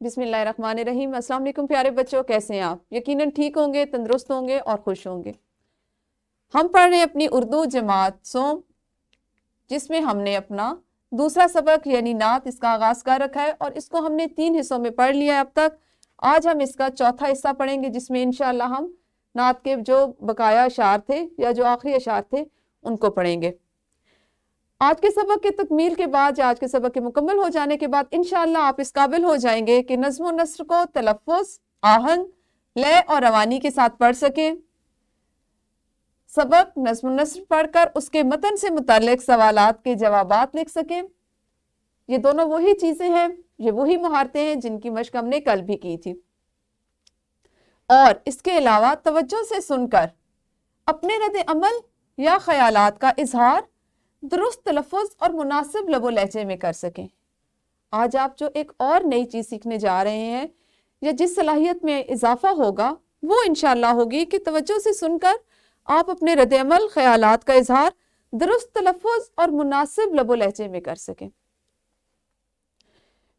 बिस्मिल्लाहिर्रहमानिर्रहीम। अस्सलाम वालेकुम प्यारे बच्चों, कैसे हैं आप? यकीनन ठीक होंगे, तंदुरुस्त होंगे और खुश होंगे। हम पढ़ रहे हैं अपनी उर्दू जमात सोम, जिसमें हमने अपना दूसरा सबक यानी नात इसका आगाज़ कर रखा है और इसको हमने 3 हिस्सों में पढ़ लिया है अब तक। आज हम इसका चौथा हिस्सा पढ़ेंगे, जिसमें इंशाअल्लाह हम नात के जो बकाया अशार थे या जो आखिरी अशार थे उनको पढ़ेंगे। आज के सबक के तकमील के बाद या आज के सबक के मुकम्मल हो जाने के बाद इंशाअल्लाह आप इस काबिल हो जाएंगे कि नज़्म और नस्र को तलफ़्फ़ुज़, आहंग, लय और रवानी के साथ पढ़ सकें। सबक नज़्म और नस्र पढ़कर उसके मतन से मुताल्लिक़ सवालात के जवाबात लिख सकें। ये दोनों वही चीज़ें हैं, ये वही महारतें हैं जिनकी मश्क हमने कल भी की थी। और इसके अलावा तवज्जो से सुनकर अपने रद्द अमल या ख़यालात का इजहार दुरुस्त तलफ़्फ़ुज़ और मुनासिब लबो लहजे में कर सकें। आज आप जो एक और नई चीज़ सीखने जा रहे हैं या जिस सलाहियत में इजाफा होगा वो इंशाअल्लाह होगी कि तवज्जो से सुनकर आप अपने रद्द अमल ख़यालात का इजहार दुरुस्त तलफ़्फ़ुज़ और मुनासिब लबो लहजे में कर सकें।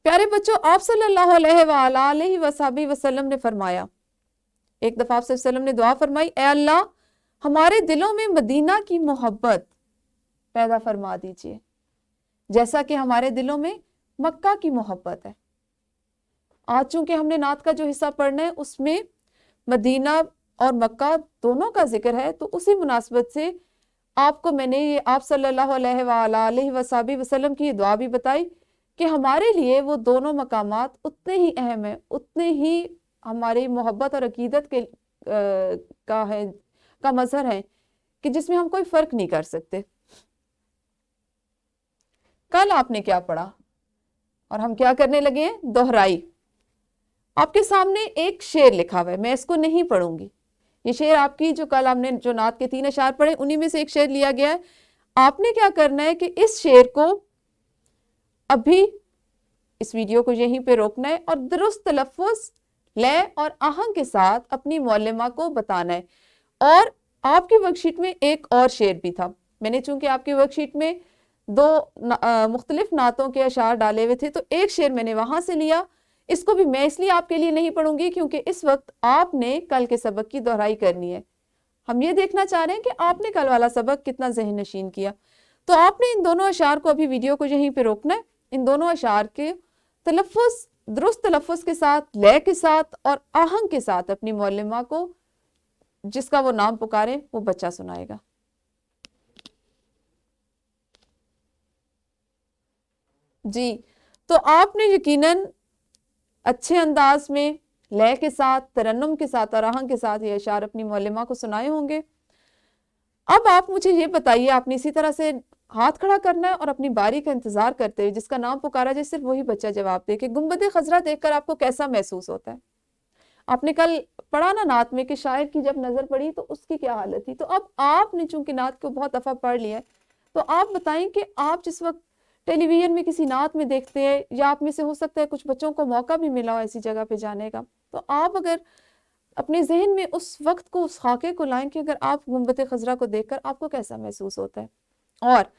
प्यारे बच्चों, आप सल्लल्लाहु अलैहि वसल्लम ने फरमाया, एक दफ़ा आप सल्लल्लाहु अलैहि वसल्लम ने दुआ फरमाई, ए अल्लाह हमारे दिलों में मदीना की मोहब्बत पैदा फरमा दीजिए, जैसा कि हमारे दिलों में मक्का की मोहब्बत है। आज चूंकि हमने नात का जो हिस्सा पढ़ना है उसमें मदीना और मक्का दोनों का जिक्र है, तो उसी मुनासबत से आपको मैंने ये आप सल्लल्लाहु अलैहि वसल्लम की दुआ भी बताई कि हमारे लिए वो दोनों मकामात उतने ही अहम है, उतने ही हमारी मोहब्बत और अकीदत के का मजहर है कि जिसमें हम कोई फ़र्क नहीं कर सकते। कल आपने क्या पढ़ा और हम क्या करने लगे हैं? दोहराई। आपके सामने एक शेर लिखा हुआ है, मैं इसको नहीं पढ़ूंगी। ये शेर आपकी जो कल हमने जो नात के 3 अशार पढ़े उन्हीं में से एक शेर लिया गया है। आपने क्या करना है कि इस शेर को अभी इस वीडियो को यहीं पे रोकना है और दुरुस्त तलफ़्फ़ुज़, लय और आहंग के साथ अपनी मौलिमा को बताना है। और आपकी वर्कशीट में एक और शेर भी था। मैंने चूंकि आपकी वर्कशीट में 2 मुख्तलिफ नातों के अशार डाले हुए थे, तो एक शेर मैंने वहां से लिया। इसको भी मैं इसलिए आपके लिए नहीं पढ़ूंगी क्योंकि इस वक्त आपने कल के सबक की दोहराई करनी है। हम ये देखना चाह रहे हैं कि आपने कल वाला सबक कितना ज़हन नशीन किया। तो आपने इन दोनों अशार को अभी वीडियो को यहीं पे रोकना है। इन दोनों अशार के तलफ़्फ़ुज़, दुरुस्त तलफ़्फ़ुज़ के साथ, लय के साथ और आहंग के साथ अपनी मौलिमा को जिसका वो नाम पुकारे वो बच्चा सुनाएगा। जी, तो आपने यकीनन अच्छे अंदाज में लय के साथ, तरन्नुम के साथ और आहंग के साथ ये अशार अपनी मौलिमा को सुनाए होंगे। अब आप मुझे ये बताइए, आपने इसी तरह से हाथ खड़ा करना है और अपनी बारी का इंतजार करते हुए जिसका नाम पुकारा जाए सिर्फ वही बच्चा जवाब दे कि गुंबद खजरा देखकर आपको कैसा महसूस होता है। आपने कल पढ़ा ना नात में कि शायर की जब नजर पड़ी तो उसकी क्या हालत थी। तो अब आपने चूंकि नात को बहुत दफा पढ़ लिया है, तो आप बताएं कि आप जिस वक्त टेलीविजन में किसी नात में देखते हैं या आप में से हो सकता है कुछ बच्चों को मौका भी मिला हो ऐसी जगह पे जाने का, तो आप अगर अपने जहन में उस वक्त को, उस खाके को लाएं कि अगर आप गुंबद खजरा को देखकर आपको कैसा महसूस होता है। और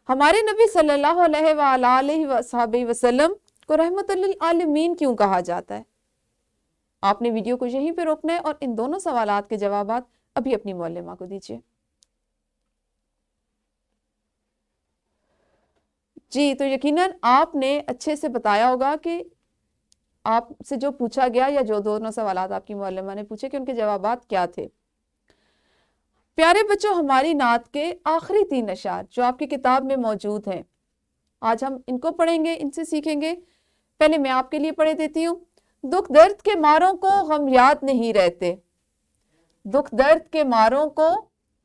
हमारे नबी सल्लल्लाहु अलैहि वसल्लम को रहमतुल लिल आलमीन क्यों कहा जाता है? आपने वीडियो को यहीं पे रोकना है और इन दोनों सवालात के जवाबात अभी अपनी मौलिमा को दीजिए। जी, तो यकीनन आपने अच्छे से बताया होगा कि आपसे जो पूछा गया या जो दोनों सवालात आपकी मौलिमा ने पूछे कि उनके जवाबात क्या थे। प्यारे बच्चों, हमारी नात के आखिरी 3 अशार जो आपकी किताब में मौजूद हैं, आज हम इनको पढ़ेंगे, इनसे सीखेंगे। पहले मैं आपके लिए पढ़े देती हूँ। दुख दर्द के मारों को गम याद नहीं रहते, दुख दर्द के मारों को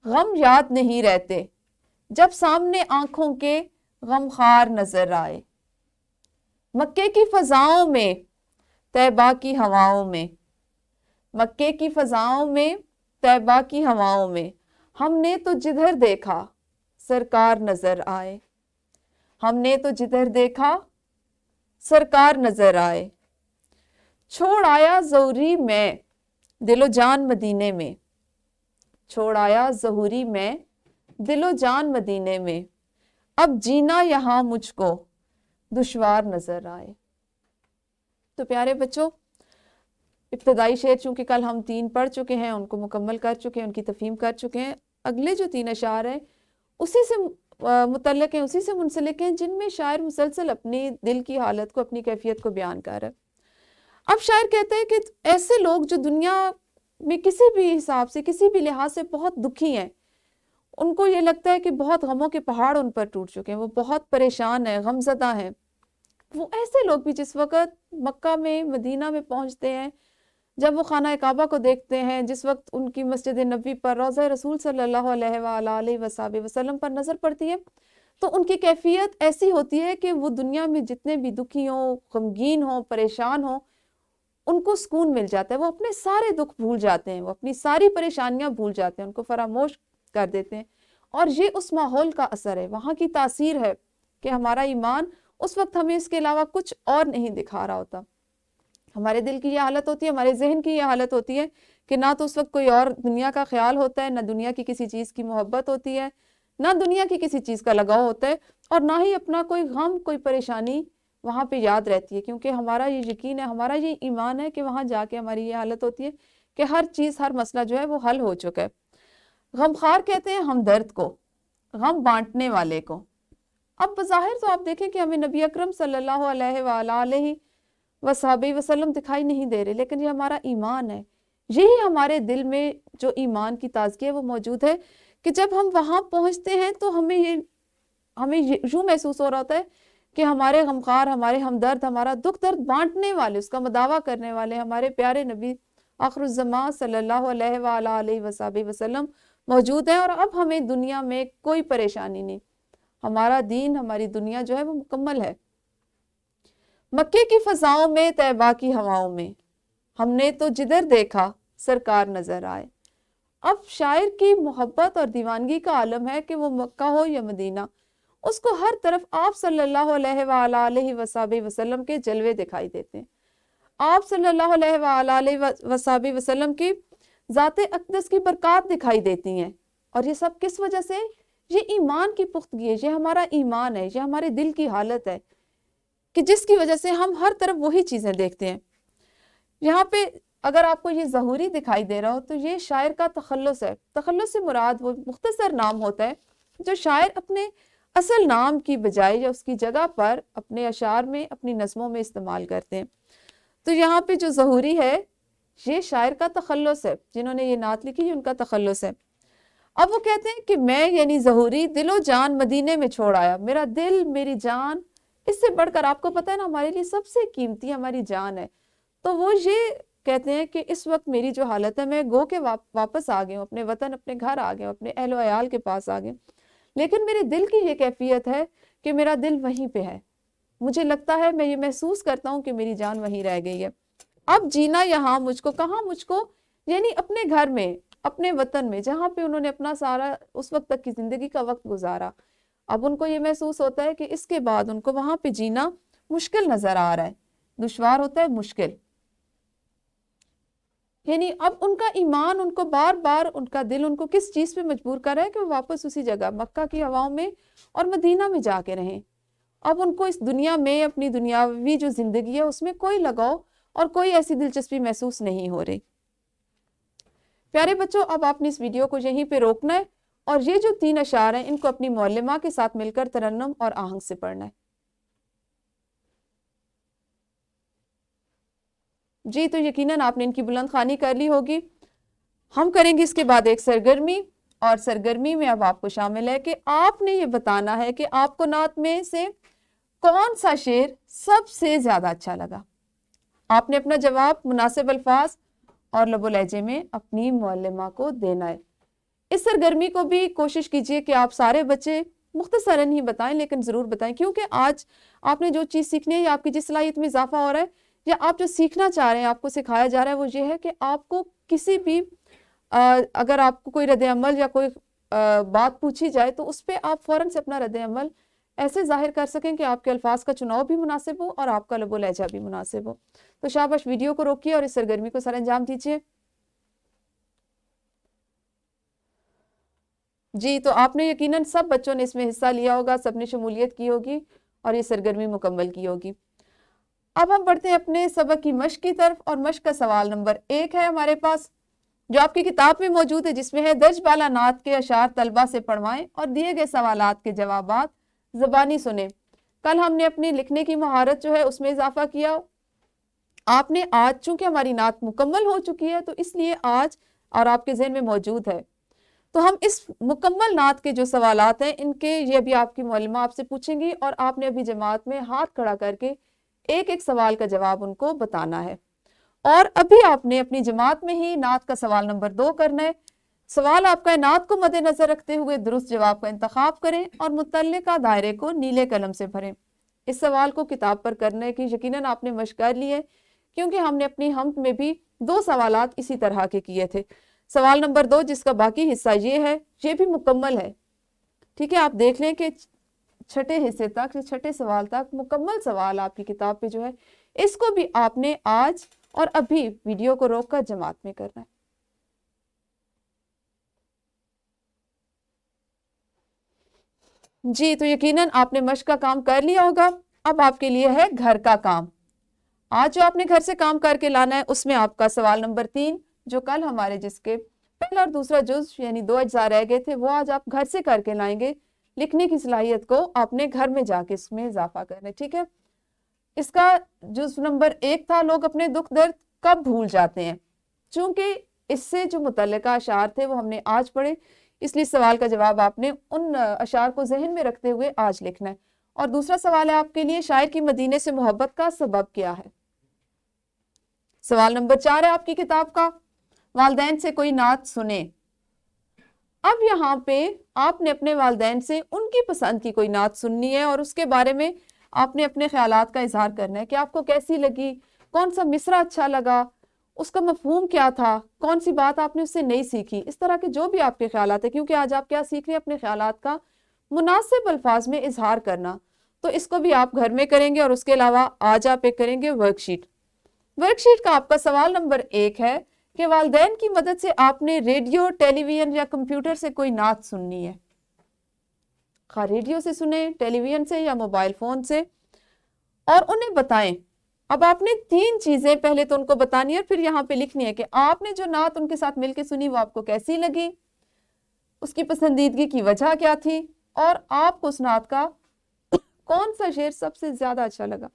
गम याद नहीं रहते, जब सामने आंखों के गमखार नजर आए। मक्के की फजाओं में, तैबा की हवाओं में, मक्के की फजाओं में, तैबा की हवाओं में, हमने तो जिधर देखा सरकार नजर आए, हमने तो जिधर देखा सरकार नजर आए। छोड़ आया ज़हूरी मैं दिलो जान मदीने में, छोड़ आया ज़हूरी मैं दिलो जान मदीने में, अब जीना यहाँ मुझको दुश्वार नजर आए। تو پیارے بچوں، ابتدائی شعر چونکہ کل ہم 3 پڑھ چکے ہیں، ان کو مکمل کر چکے ہیں، ان کی تفہیم کر چکے ہیں. اگلے جو 3 اشعار ہیں اسی سے متعلق ہیں، اسی سے منسلک ہیں، جن میں شاعر مسلسل اپنی دل کی حالت کو، اپنی کیفیت کو بیان کر رہا ہے. اب شاعر کہتے ہیں کہ ایسے لوگ جو دنیا میں کسی بھی حساب سے، کسی بھی لحاظ سے بہت دکھی ہیں، ان کو یہ لگتا ہے کہ بہت غموں کے پہاڑ ان پر ٹوٹ چکے ہیں، وہ بہت پریشان ہیں، غم زدہ ہیں. وہ ایسے لوگ بھی جس وقت مکہ میں، مدینہ میں پہنچتے ہیں، جب وہ خانہ کعبہ کو دیکھتے ہیں، جس وقت ان کی مسجد نبوی پر، روضہ رسول صلی اللہ علیہ وآلہ وسلم پر نظر پڑتی ہے، تو ان کی کیفیت ایسی ہوتی ہے کہ وہ دنیا میں جتنے بھی دکھی ہوں، غمگین ہوں، پریشان ہوں، ان کو سکون مل جاتا ہے. وہ اپنے سارے دکھ بھول جاتے ہیں، وہ اپنی ساری پریشانیاں بھول جاتے ہیں، ان کو فراموش کر دیتے ہیں. اور یہ اس ماحول کا اثر ہے، وہاں کی تاثیر ہے کہ ہمارا ایمان اس وقت ہمیں اس کے علاوہ کچھ اور نہیں دکھا رہا ہوتا. ہمارے دل کی یہ حالت ہوتی ہے، ہمارے ذہن کی یہ حالت ہوتی ہے کہ نہ تو اس وقت کوئی اور دنیا کا خیال ہوتا ہے، نہ دنیا کی کسی چیز کی محبت ہوتی ہے، نہ دنیا کی کسی چیز کا لگاؤ ہوتا ہے، اور نہ ہی اپنا کوئی غم، کوئی پریشانی وہاں پہ یاد رہتی ہے. کیونکہ ہمارا یہ یقین ہے، ہمارا یہ ایمان ہے کہ وہاں جا کے ہماری یہ حالت ہوتی ہے کہ ہر چیز، ہر مسئلہ جو ہے وہ حل ہو چکا ہے. غمخوار کہتے ہیں ہمدرد کو، غم بانٹنے والے کو. اب بظاہر تو آپ دیکھیں کہ ہمیں نبی اکرم صلی اللہ علیہ وآلہ وصحبہ وسلم دکھائی نہیں دے رہے، لیکن یہ ہمارا ایمان ہے. یہی ہمارے دل میں جو ایمان کی تازگی ہے وہ موجود ہے کہ جب ہم وہاں پہنچتے ہیں تو ہمیں یوں محسوس ہو رہا ہوتا ہے کہ ہمارے غمخوار، ہمارے ہمدرد، ہمارا دکھ درد بانٹنے والے، اس کا مداوع کرنے والے ہمارے پیارے نبی آخر الزمان صلی اللہ علیہ وآلہ وصحبہ وسلم موجود ہیں. اور اب ہمیں دنیا میں کوئی پریشانی نہیں، ہمارا دین، ہماری دنیا جو ہے وہ مکمل ہے. مکے کی فضاؤں میں، طیبہ کی ہواؤں میں، ہم نے تو جدھر دیکھا سرکار نظر آئے. اب شاعر کی محبت اور دیوانگی کا عالم ہے کہ وہ مکہ ہو یا مدینہ، اس کو ہر طرف آپ صلی اللہ علیہ وآلہ وصحبہ وسلم کے جلوے دکھائی دیتے ہیں. آپ صلی اللہ علیہ وآلہ وصحبہ وسلم کی ذات اقدس کی برکات دکھائی دیتی ہیں. اور یہ سب کس وجہ سے؟ یہ ایمان کی پختگی ہے، یہ ہمارا ایمان ہے، یہ ہمارے دل کی حالت ہے کہ جس کی وجہ سے ہم ہر طرف وہی چیزیں دیکھتے ہیں. یہاں پہ اگر آپ کو یہ ظہوری دکھائی دے رہا ہو تو یہ شاعر کا تخلص ہے. تخلص سے مراد وہ مختصر نام ہوتا ہے جو شاعر اپنے اصل نام کی بجائے یا اس کی جگہ پر اپنے اشعار میں، اپنی نظموں میں استعمال کرتے ہیں. تو یہاں پہ جو ظہوری ہے یہ شاعر کا تخلص ہے، جنہوں نے یہ نعت لکھی یہ ان کا تخلص ہے. اب وہ کہتے ہیں کہ میں یعنی ظہوری دل و جان مدینے میں چھوڑ آیا. میرا دل، میری جان، اس سے بڑھ کر آپ کو پتہ ہے نا ہمارے لیے سب سے قیمتی ہماری جان ہے. تو وہ یہ کہتے ہیں کہ اس وقت میری جو حالت ہے، میں گو کے واپس آ گئے ہوں، اپنے وطن، اپنے گھر آ گئے ہوں، اپنے اہل و عیال کے پاس آ گئے، لیکن میرے دل کی یہ کیفیت ہے کہ میرا دل وہیں پہ ہے. مجھے لگتا ہے، میں یہ محسوس کرتا ہوں کہ میری جان وہیں رہ گئی ہے. اب جینا یہاں مجھ کو، کہاں مجھ کو؟ یعنی اپنے گھر میں، اپنے وطن میں، جہاں پہ انہوں نے اپنا سارا اس وقت تک کی زندگی کا وقت گزارا. اب ان کو یہ محسوس ہوتا ہے کہ اس کے بعد ان کو وہاں پہ جینا مشکل نظر آ رہا ہے، دشوار ہوتا ہے، مشکل. یعنی اب ان کا ایمان ان کو بار بار، ان کا دل ان کو کس چیز پہ مجبور کر رہا ہے کہ وہ واپس اسی جگہ مکہ کی ہواؤں میں اور مدینہ میں جا کے رہیں. اب ان کو اس دنیا میں، اپنی دنیاوی جو زندگی ہے اس میں کوئی لگاؤ اور کوئی ایسی دلچسپی محسوس نہیں ہو رہی. پیارے بچوں، اب آپ نے اس ویڈیو کو یہیں پہ روکنا ہے اور یہ جو 3 اشعار ہیں ان کو اپنی معلمہ کے ساتھ مل کر ترنم اور آہنگ سے پڑھنا ہے. جی تو یقیناً آپ نے ان کی بلند خوانی کر لی ہوگی. ہم کریں گے اس کے بعد ایک سرگرمی، اور سرگرمی میں اب آپ کو شامل ہے کہ آپ نے یہ بتانا ہے کہ آپ کو نعت میں سے کون سا شعر سب سے زیادہ اچھا لگا. آپ نے اپنا جواب مناسب الفاظ اور لب و لہجے میں اپنی معلمہ کو دینا ہے. اس سرگرمی کو بھی کوشش کیجئے کہ آپ سارے بچے مختصراً ہی بتائیں، لیکن ضرور بتائیں، کیونکہ آج آپ نے جو چیز سیکھنی ہے یا آپ کی جس صلاحیت میں اضافہ ہو رہا ہے یا آپ جو سیکھنا چاہ رہے ہیں، آپ کو سکھایا جا رہا ہے، وہ یہ ہے کہ آپ کو کسی بھی اگر آپ کو کوئی رد عمل یا کوئی بات پوچھی جائے تو اس پہ آپ فوراً سے اپنا رد عمل ایسے ظاہر کر سکیں کہ آپ کے الفاظ کا چناؤ بھی مناسب ہو اور آپ کا لب و لہجہ بھی مناسب ہو. تو شاباش، ویڈیو کو روکیے اور اس سرگرمی کو سر انجام دیجیے. جی تو آپ نے یقیناً سب بچوں نے اس میں حصہ لیا ہوگا، سب نے شمولیت کی ہوگی اور یہ سرگرمی مکمل کی ہوگی. अब हम बढ़ते हैं अपने सबक की मश्क की तरफ, और मश्क का सवाल नंबर 1 है हमारे पास, जो आपकी किताब में मौजूद है, जिसमें है दर्ज बाला नात के अशार तलबा से पढ़वाएं और दिए गए सवालात के जवाबात ज़बानी सुने। कल हमने अपनी लिखने की महारत जो है उसमें इजाफा किया। आपने आज, चूंकि हमारी नात मुकम्मल हो चुकी है, तो इसलिए आज और आपके ज़हन में मौजूद है, तो हम इस मुकम्मल नात के जो सवालात हैं इनके ये भी आपकी मौलमा आपसे पूछेंगी, और आपने अभी जमात में हाथ खड़ा करके एक एक सवाल का जवाब उनको बताना है। और अभी आपने अपनी जमात में ही नात का सवाल नंबर 2 करना है। सवाल आपका है, नात को मद्देनजर रखते हुए दुरुस्त जवाब का इंतखाब करें और मुतल्लिका दायरे को नीले कलम से भरें। इस सवाल को किताब पर करने की यकीनन आपने मशक कर ली है, क्योंकि हमने अपनी हमत में भी 2 सवालात इसी तरह के किए थे। सवाल नंबर 2 जिसका बाकी हिस्सा ये है, ये भी मुकम्मल है। ठीक है, आप देख लें कि छठे हिस्से तक, छठे सवाल तक मुकम्मल सवाल आपकी किताब पे जो है, इसको भी आपने आज और अभी वीडियो को रोककर जमात में करना है। जी, तो यकीनन आपने मश्क का काम कर लिया होगा। अब आपके लिए है घर का काम। आज जो आपने घर से काम करके लाना है, उसमें आपका सवाल नंबर 3, जो कल हमारे जिसके पहला और दूसरा जुज यानी 2 अज्जा रह गए थे, वो आज आप घर से करके लाएंगे। लिखने की सलाहियत को आपने घर में जाके इसमें इजाफा करना है। ठीक है, इसका जुज नंबर 1 था, लोग अपने दुख दर्द कब भूल जाते हैं। चूंकि इससे जो मुतल्लिका अशार थे वो हमने आज पढ़े, इसलिए सवाल का जवाब आपने उन अशार को जहन में रखते हुए आज लिखना है। और दूसरा सवाल है आपके लिए, शायर की मदीने से मोहब्बत का सबब क्या है। सवाल नंबर 4 है आपकी किताब का, वालदैन से कोई नात सुने। अब यहाँ पे आपने अपने वालदैन से उनकी पसंद की कोई नात सुननी है, और उसके बारे में आपने अपने ख्यालात का इजहार करना है कि आपको कैसी लगी, कौन सा मिसरा अच्छा लगा, उसका मफहूम क्या था, कौन सी बात आपने उससे नहीं सीखी। इस तरह के जो भी आपके ख्यालात है, क्योंकि आज आप क्या सीख रहे हैं, अपने ख्यालात का मुनासिब अल्फाज में इजहार करना, तो इसको भी आप घर में करेंगे। और उसके अलावा आज आप एक करेंगे वर्कशीट। वर्कशीट का आपका सवाल नंबर 1 है कि वालिदैन की मदद से आपने रेडियो, टेलीविजन या कंप्यूटर से कोई नात सुननी है। खा रेडियो से सुने, टेलीविजन से या मोबाइल फोन से, और उन्हें बताएं। अब आपने 3 चीजें पहले तो उनको बतानी है, और फिर यहाँ पे लिखनी है कि आपने जो नात उनके साथ मिलकर सुनी वो आपको कैसी लगी, उसकी पसंदीदगी की वजह क्या थी, और आपको उस नात का कौन सा शेर सबसे ज्यादा अच्छा लगा।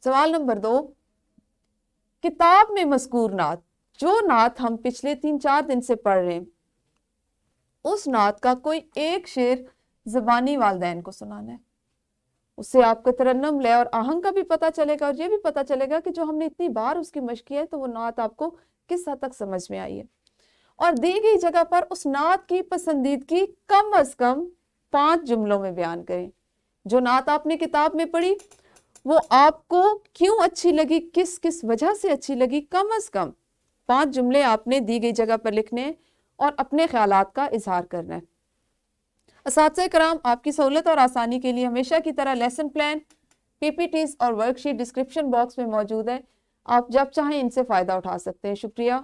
सवाल नंबर 2, किताब में मज़कूर नात, जो नात हम पिछले 3-4 दिन से पढ़ रहे हैं, उस नात का कोई एक शेर ज़बानी वालिदैन को सुनाना है। उससे आपको तरन्नुम, लय और आहंग का भी पता चलेगा, और ये भी पता चलेगा कि जो हमने इतनी बार उसकी मशक की है, तो वो नात आपको किस हद तक समझ में आई है। और दी गई जगह पर उस नात की पसंदीदगी कम अज कम 5 जुमलों में बयान करें। जो नात आपने किताब में पढ़ी वो आपको क्यों अच्छी लगी, किस किस वजह से अच्छी लगी, कम अज कम 5 जुमले आपने दी गई जगह पर लिखने और अपने ख्यालात का इजहार करना है। असातिज़ा कराम, आपकी सहूलत और आसानी के लिए हमेशा की तरह लेसन प्लान, पीपीटीज और वर्कशीट डिस्क्रिप्शन बॉक्स में मौजूद है। आप जब चाहें इनसे फ़ायदा उठा सकते हैं। शुक्रिया।